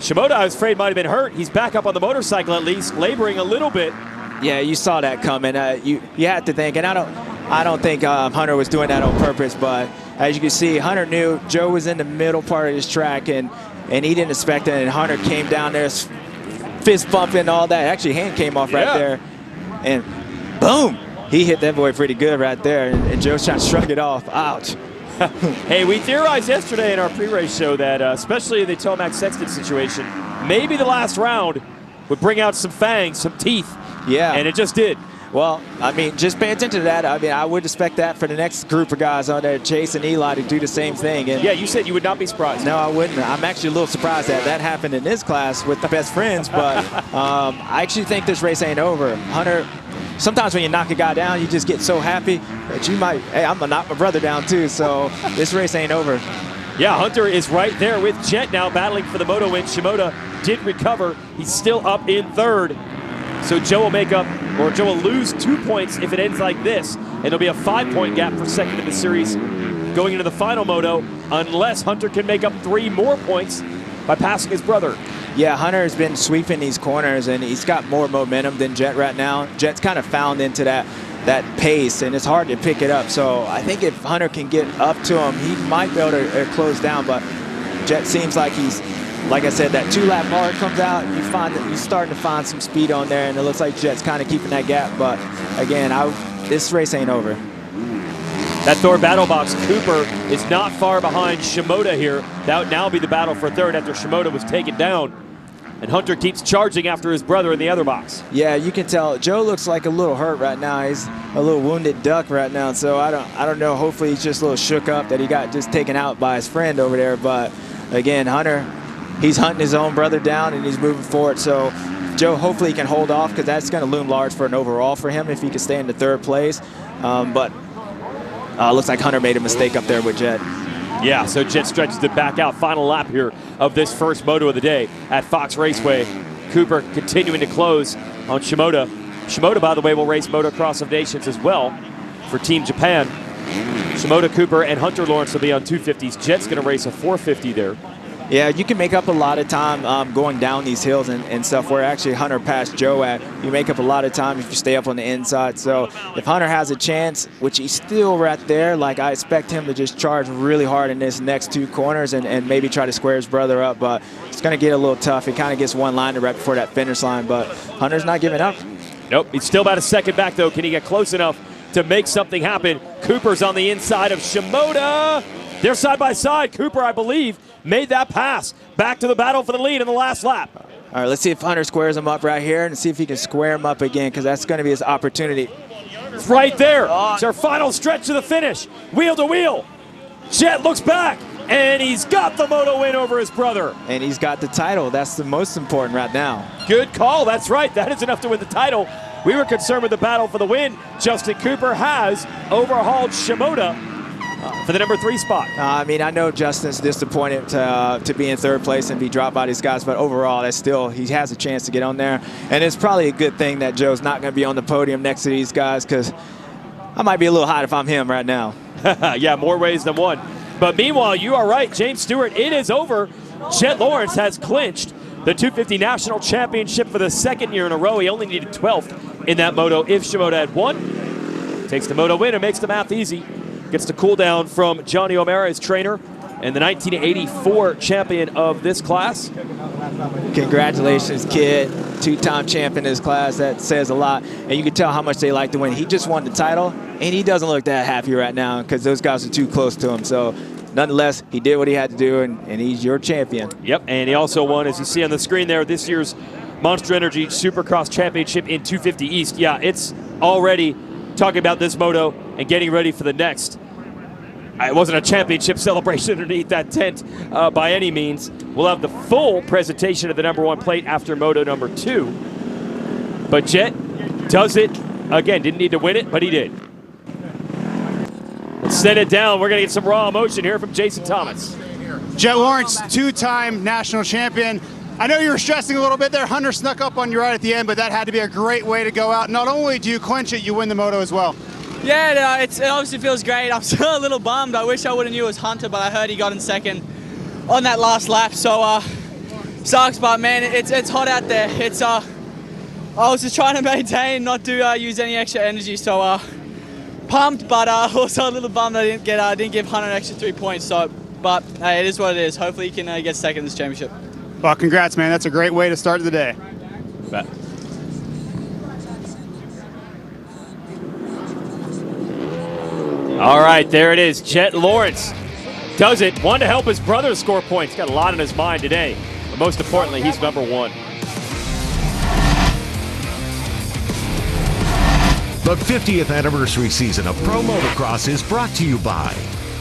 Shimoda, I was afraid, might have been hurt. He's back up on the motorcycle at least, laboring a little bit. Yeah, you saw that coming. You had to think, and I don't think Hunter was doing that on purpose, but as you can see, Hunter knew Joe was in the middle part of this track, and he didn't expect it, and Hunter came down there, fist bumping, all that. Actually, hand came off right there, and boom, he hit that boy pretty good right there, and Joe's trying to shrug it off. Ouch. Hey, we theorized yesterday in our pre-race show that, especially in the Tomac Sexton situation, maybe the last round would bring out some fangs, some teeth. Yeah. And it just did. Well, I mean, just pay attention to that. I mean, I would expect that for the next group of guys on there, Chase and Eli, to do the same thing. And yeah, you said you would not be surprised. No, I wouldn't. I'm actually a little surprised that happened in this class with the best friends, but I actually think this race ain't over. Hunter, sometimes when you knock a guy down, you just get so happy that you might, hey, I'm going to knock my brother down too, so this race ain't over. Yeah, Hunter is right there with Jet now battling for the moto win. Shimoda did recover. He's still up in third. So Joe will lose 2 points if it ends like this. And there'll be a 5-point gap for second in the series going into the final moto, unless Hunter can make up 3 more points by passing his brother. Yeah, Hunter has been sweeping these corners, and he's got more momentum than Jet right now. Jet's kind of found into that pace, and it's hard to pick it up. So I think if Hunter can get up to him, he might be able to close down, but Jet seems like he's, like I said, that 2-lap bar comes out, you find that he's starting to find some speed on there, and it looks like Jet's kind of keeping that gap. But again, this race ain't over. That Thor battle box, Cooper is not far behind Shimoda here. That would now be the battle for third after Shimoda was taken down. And Hunter keeps charging after his brother in the other box. Yeah, you can tell Joe looks like a little hurt right now. He's a little wounded duck right now. So I don't know. Hopefully he's just a little shook up that he got just taken out by his friend over there. But again, Hunter, he's hunting his own brother down and he's moving forward. So Joe hopefully he can hold off, because that's going to loom large for an overall for him if he can stay in the third place. But looks like Hunter made a mistake up there with Jet. Yeah, so Jet stretches it back out. Final lap here of this first moto of the day at Fox Raceway. Cooper continuing to close on Shimoda. Shimoda, by the way, will race Motocross of Nations as well for Team Japan. Shimoda, Cooper, and Hunter Lawrence will be on 250s. Jet's going to race a 450 there. Yeah, you can make up a lot of time going down these hills and stuff where actually Hunter passed Joe at. You make up a lot of time if you stay up on the inside. So if Hunter has a chance, which he's still right there, like I expect him to just charge really hard in this next 2 corners and maybe try to square his brother up. But it's going to get a little tough. He kind of gets one liner right before that finish line. But Hunter's not giving up. Nope, he's still about a second back, though. Can he get close enough to make something happen? Cooper's on the inside of Shimoda. They're side by side. Cooper, I believe, made that pass back to the battle for the lead in the last lap. All right, let's see if Hunter squares him up right here and see if he can square him up again, because that's going to be his opportunity. It's right there. It's our final stretch to the finish. Wheel to wheel. Jet looks back, and he's got the moto win over his brother. And he's got the title. That's the most important right now. Good call. That's right. That is enough to win the title. We were concerned with the battle for the win. Justin Cooper has overhauled Shimoda for the number 3 spot. I mean, I know Justin's disappointed to be in third place and be dropped by these guys, but overall, that's still, he has a chance to get on there. And it's probably a good thing that Joe's not going to be on the podium next to these guys, because I might be a little hot if I'm him right now. Yeah, more ways than one. But meanwhile, you are right, James Stewart, it is over. Jet Lawrence has clinched the 250 National Championship for the 2nd year in a row. He only needed 12th in that moto if Shimoda had won. Takes the moto win and makes the math easy. Gets the cool down from Johnny O'Mara, his trainer, and the 1984 champion of this class. Congratulations, kid. 2-time champion in this class. That says a lot. And you can tell how much they like to win. He just won the title, and he doesn't look that happy right now because those guys are too close to him. So nonetheless, he did what he had to do, and he's your champion. Yep, and he also won, as you see on the screen there, this year's Monster Energy Supercross Championship in 250 East. Yeah, it's already talking about this moto and getting ready for the next. It wasn't a championship celebration underneath that tent by any means. We'll have the full presentation of the number 1 plate after moto number 2. But Jet does it again. Didn't need to win it, but he did. Let's send it down. We're going to get some raw emotion here from Jason Thomas. Jet Lawrence, 2-time national champion. I know you were stressing a little bit there. Hunter snuck up on you right at the end, but that had to be a great way to go out. Not only do you clinch it, you win the moto as well. Yeah, it obviously feels great. I'm still a little bummed. I wish I would have knew it was Hunter, but I heard he got in second on that last lap. So sucks, but man, it's hot out there. I was just trying to maintain, not to use any extra energy. So pumped, but also a little bummed I didn't give Hunter an extra 3 points. So, but hey, it is what it is. Hopefully he can get second in this championship. Well, congrats, man. That's a great way to start the day. Bet. All right, there it is. Jet Lawrence does it. Wanted to help his brother score points. Got a lot on his mind today. But most importantly, he's number 1. The 50th anniversary season of Pro Motocross is brought to you by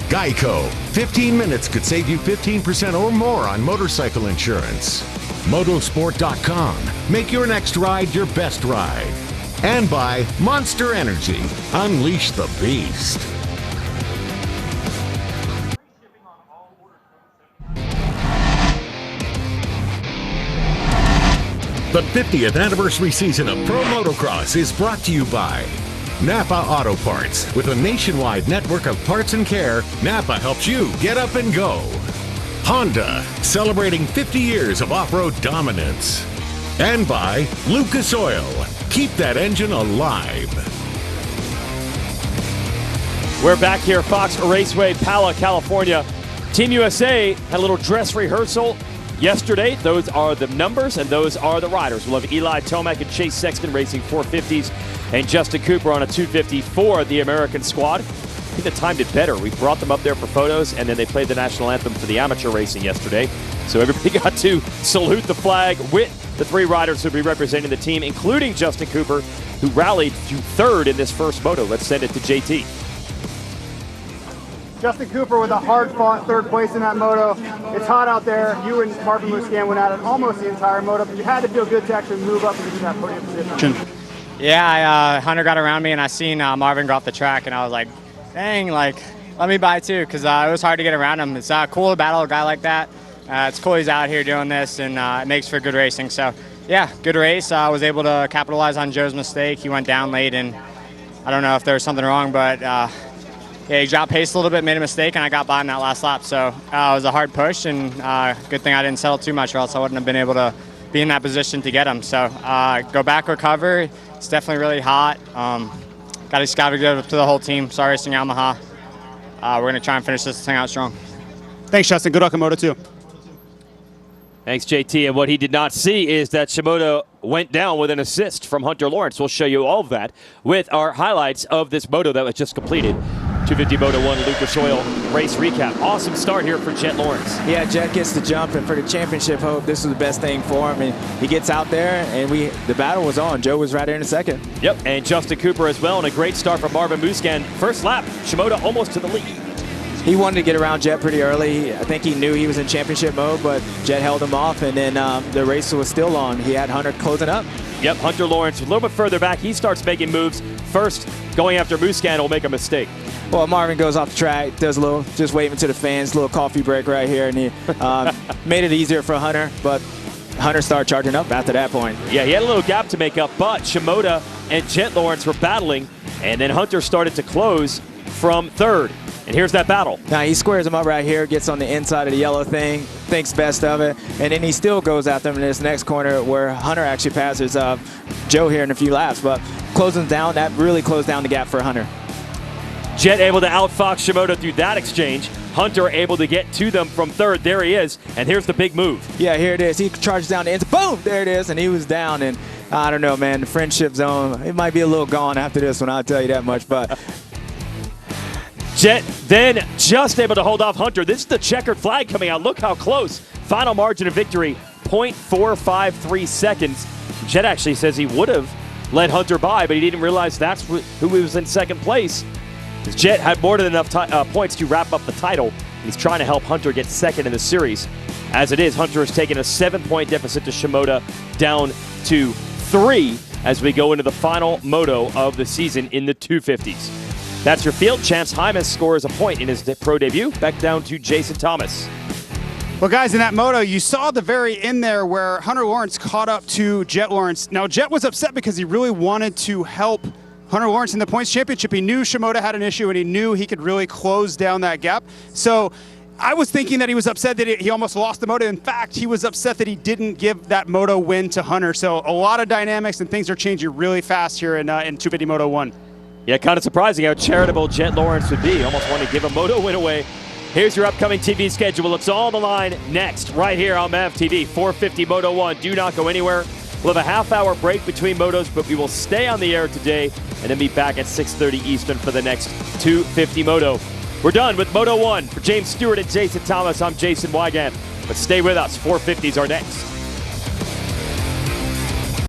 Geico. 15 minutes could save you 15% or more on motorcycle insurance. Motosport.com. Make your next ride your best ride. And by Monster Energy. Unleash the beast. The 50th anniversary season of Pro Motocross is brought to you by Napa Auto Parts. With a nationwide network of parts and care, Napa helps you get up and go. Honda, celebrating 50 years of off-road dominance. And by Lucas Oil. Keep that engine alive. We're back here, Fox Raceway, Pala, California. Team USA had a little dress rehearsal yesterday. Those are the numbers and those are the riders. We'll have Eli Tomac and Chase Sexton racing 450s and Justin Cooper on a 250 for the American squad. I think the timed it better. We brought them up there for photos, and then they played the national anthem for the amateur racing yesterday. So everybody got to salute the flag with the three riders who will be representing the team, including Justin Cooper, who rallied to third in this first moto. Let's send it to JT. Justin Cooper with a hard-fought third place in that moto. It's hot out there. You and Marvin Musquin went at it almost the entire moto, but you had to feel good to actually move up into that podium position. Yeah, Hunter got around me, and I seen Marvin go off the track, and I was like, dang, like, let me by too, because it was hard to get around him. It's cool to battle a guy like that. It's cool he's out here doing this, and it makes for good racing. So, yeah, good race. I was able to capitalize on Joe's mistake. He went down late, and I don't know if there was something wrong, but yeah, he dropped pace a little bit, made a mistake, and I got by in that last lap. So it was a hard push, and good thing I didn't settle too much, or else I wouldn't have been able to be in that position to get him. So go back, recover. It's definitely really hot. Got to go to the whole team. Sorry, Racing Yamaha. We're going to try and finish this thing out strong. Thanks, Justin. Good luck in Moto 2. Thanks, JT. And what he did not see is that Shimoda went down with an assist from Hunter Lawrence. We'll show you all of that with our highlights of this moto that was just completed. 250 Moto 1 Lucas Oil race recap. Awesome start here for Jet Lawrence. Yeah, Jet gets the jump, and for the championship hope, this was the best thing for him. And he gets out there, and the battle was on. Joe was right there in a second. Yep, and Justin Cooper as well, and a great start from Marvin Musquin. First lap, Shimoda almost to the lead. He wanted to get around Jet pretty early. I think he knew he was in championship mode, but Jet held him off, and then the race was still on. He had Hunter closing up. Yep, Hunter Lawrence a little bit further back. He starts making moves. First, going after Musquin will make a mistake. Well, Marvin goes off the track, does a little, just waving to the fans, a little coffee break right here, and he made it easier for Hunter, but Hunter started charging up after that point. Yeah, he had a little gap to make up, but Shimoda and Jet Lawrence were battling, and then Hunter started to close from third. And here's that battle. Now he squares him up right here, gets on the inside of the yellow thing, thinks best of it, and then he still goes after him in this next corner where Hunter actually passes Joe here in a few laps, but closing down, that really closed down the gap for Hunter. Jet able to outfox Shimoda through that exchange. Hunter able to get to them from third. There he is, and here's the big move. Yeah, here it is. He charges down the inside. Boom! There it is, and he was down, and I don't know, man, the friendship zone, it might be a little gone after this one, I'll tell you that much, but Jet then just able to hold off Hunter. This is the checkered flag coming out. Look how close. Final margin of victory, 0.453 seconds. Jet actually says he would have let Hunter by, but he didn't realize that's who was in second place. Jet had more than enough points to wrap up the title. He's trying to help Hunter get second in the series. As it is, Hunter has taken a 7-point deficit to Shimoda down to 3 as we go into the final moto of the season in the 250s. That's your field. Chance Hymas scores a point in his pro debut. Back down to Jason Thomas. Well, guys, in that moto, you saw the very end there where Hunter Lawrence caught up to Jet Lawrence. Now, Jet was upset because he really wanted to help Hunter Lawrence in the points championship. He knew Shimoda had an issue, and he knew he could really close down that gap. So I was thinking that he was upset that he almost lost the moto. In fact, he was upset that he didn't give that moto win to Hunter. So a lot of dynamics and things are changing really fast here in 250 Moto 1. Yeah, kind of surprising how charitable Jet Lawrence would be. Almost want to give a moto win away. Here's your upcoming TV schedule. It's all on the line next, right here on MAV TV. 450 Moto 1. Do not go anywhere. We'll have a half-hour break between motos, but we will stay on the air today and then be back at 6:30 Eastern for the next 250 Moto. We're done with Moto 1. For James Stewart and Jason Thomas, I'm Jason Wygant. But stay with us. 450s are next.